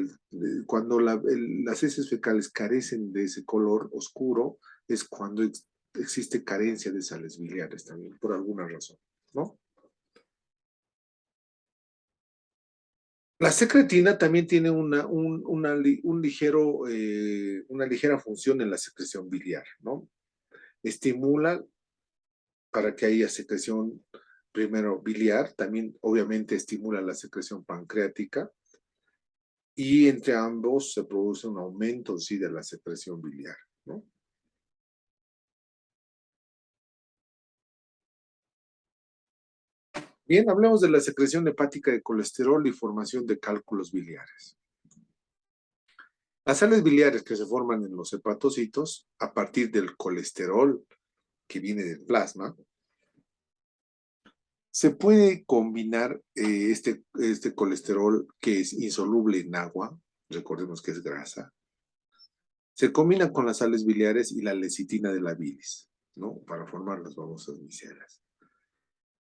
cuando las heces fecales carecen de ese color oscuro, es cuando existe carencia de sales biliares también, por alguna razón, ¿no? La secretina también tiene una ligera función en la secreción biliar, ¿no? Estimula para que haya secreción primero biliar, también obviamente estimula la secreción pancreática y entre ambos se produce un aumento sí de la secreción biliar, ¿no? Bien, hablemos de la secreción hepática de colesterol y formación de cálculos biliares. Las sales biliares que se forman en los hepatocitos a partir del colesterol que viene del plasma, se puede combinar este colesterol que es insoluble en agua, recordemos que es grasa, se combina con las sales biliares y la lecitina de la bilis, ¿no? Para formar las famosas micelas.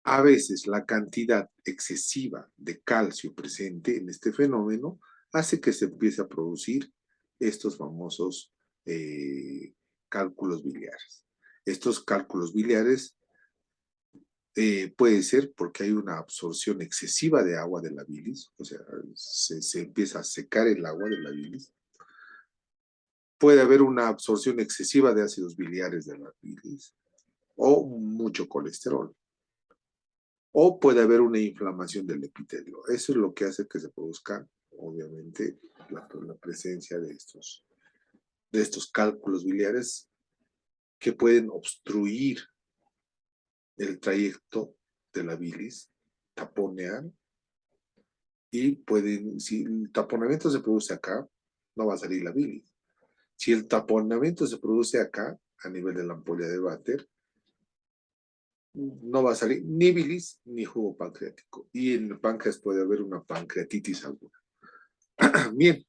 A veces la cantidad excesiva de calcio presente en este fenómeno hace que se empiece a producir estos famosos cálculos biliares. Estos cálculos biliares puede ser porque hay una absorción excesiva de agua de la bilis, o sea, se empieza a secar el agua de la bilis. Puede haber una absorción excesiva de ácidos biliares de la bilis o mucho colesterol. O puede haber una inflamación del epitelio. Eso es lo que hace que se produzca, obviamente, la presencia de estos cálculos biliares que pueden obstruir el trayecto de la bilis, taponear, y pueden, si el taponamiento se produce acá, no va a salir la bilis. Si el taponamiento se produce acá, a nivel de la ampolla de váter, no va a salir ni bilis ni jugo pancreático. Y en el páncreas puede haber una pancreatitis aguda. Bien,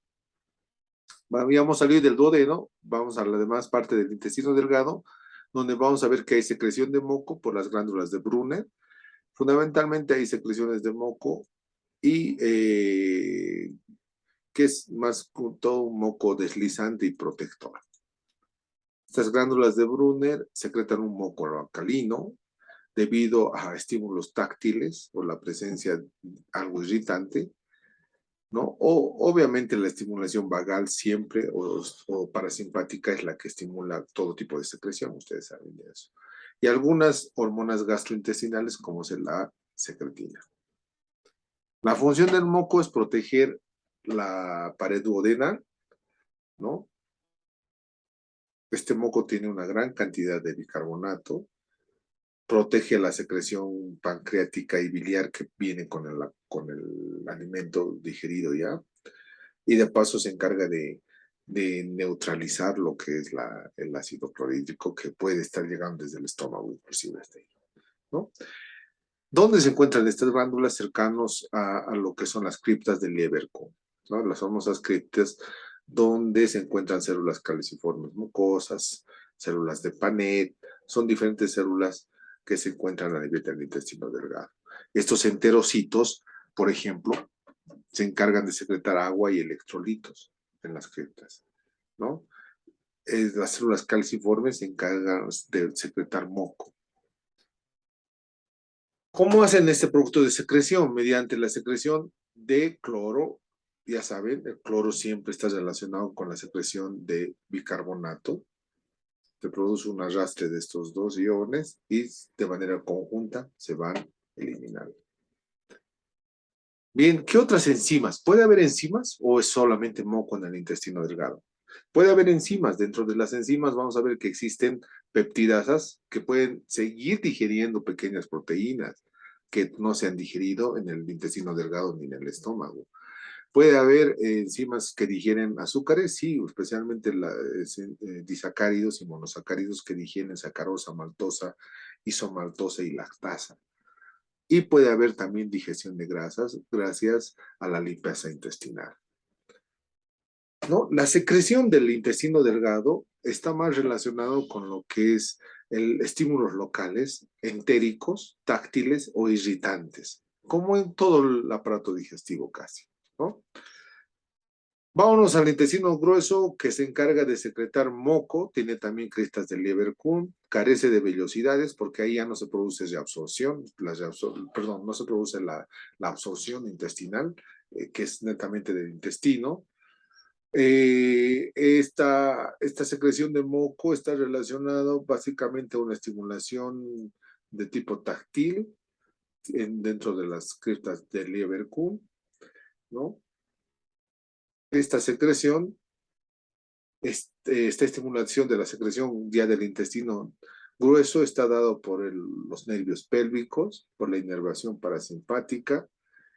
habíamos salido del duodeno, vamos a la demás parte del intestino delgado, donde vamos a ver que hay secreción de moco por las glándulas de Brunner. Fundamentalmente hay secreciones de moco y que es más todo un moco deslizante y protector. Estas glándulas de Brunner secretan un moco alcalino debido a estímulos táctiles o la presencia de algo irritante, ¿no? O obviamente la estimulación vagal siempre o parasimpática es la que estimula todo tipo de secreción, ustedes saben de eso. Y algunas hormonas gastrointestinales como es la secretina. La función del moco es proteger la pared duodenal, ¿no? Este moco tiene una gran cantidad de bicarbonato, protege la secreción pancreática y biliar que viene con el alimento digerido ya, y de paso se encarga de neutralizar lo que es el ácido clorhídrico que puede estar llegando desde el estómago, inclusive hasta ahí, ¿no? ¿Dónde se encuentran estas glándulas? Cercanos a lo que son las criptas del Leberkuhn, ¿no? Las famosas criptas donde se encuentran células caliciformes mucosas, células de Panet, son diferentes células que se encuentran a nivel del intestino delgado. Estos enterocitos, por ejemplo, se encargan de secretar agua y electrolitos en las criptas, ¿no? Las células calciformes se encargan de secretar moco. ¿Cómo hacen este producto de secreción? Mediante la secreción de cloro. Ya saben, el cloro siempre está relacionado con la secreción de bicarbonato. Se produce un arrastre de estos dos iones y de manera conjunta se van eliminando. Bien, ¿qué otras enzimas? ¿Puede haber enzimas o es solamente moco en el intestino delgado? Puede haber enzimas. Dentro de las enzimas vamos a ver que existen peptidasas que pueden seguir digiriendo pequeñas proteínas que no se han digerido en el intestino delgado ni en el estómago. Puede haber enzimas que digieren azúcares, sí, especialmente disacáridos y monosacáridos que digieren sacarosa, maltosa, isomaltosa y lactasa. Y puede haber también digestión de grasas gracias a la lipasa intestinal, ¿no? La secreción del intestino delgado está más relacionado con lo que es estímulos locales, entéricos, táctiles o irritantes, como en todo el aparato digestivo casi, ¿no? Vámonos al intestino grueso que se encarga de secretar moco, tiene también crestas de Leberkuhn, carece de vellosidades porque ahí ya no se produce reabsorción, perdón, no se produce la absorción intestinal, que es netamente del intestino. Esta secreción de moco está relacionada básicamente a una estimulación de tipo táctil dentro de las criptas de Leberkuhn, ¿no? Esta secreción, esta estimulación de la secreción ya del intestino grueso está dado por los nervios pélvicos, por la inervación parasimpática,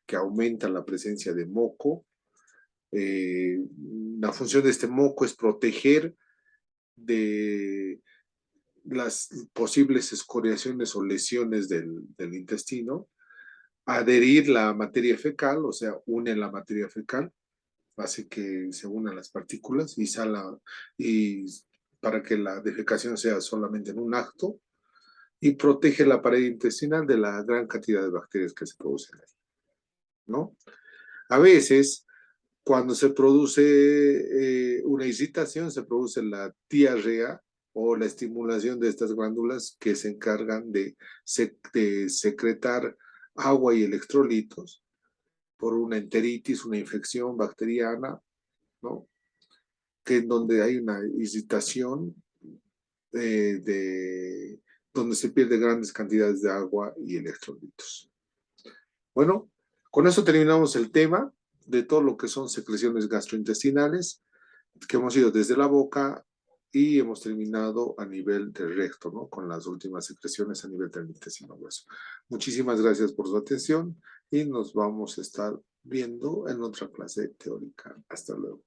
que aumenta la presencia de moco, La función de este moco es proteger de las posibles escoriaciones o lesiones del intestino, adherir la materia fecal, o sea, une la materia fecal, hace que se unan las partículas y para que la defecación sea solamente en un acto, y protege la pared intestinal de la gran cantidad de bacterias que se producen ahí, ¿no? A veces, cuando se produce una irritación, se produce la diarrea o la estimulación de estas glándulas que se encargan de secretar agua y electrolitos por una enteritis, una infección bacteriana, ¿no? Que en donde hay una irritación donde se pierde grandes cantidades de agua y electrolitos. Bueno, con eso terminamos el tema de todo lo que son secreciones gastrointestinales, que hemos ido desde la boca y hemos terminado a nivel del recto, ¿no? Con las últimas secreciones a nivel del intestino grueso. Muchísimas gracias por su atención y nos vamos a estar viendo en otra clase teórica. Hasta luego.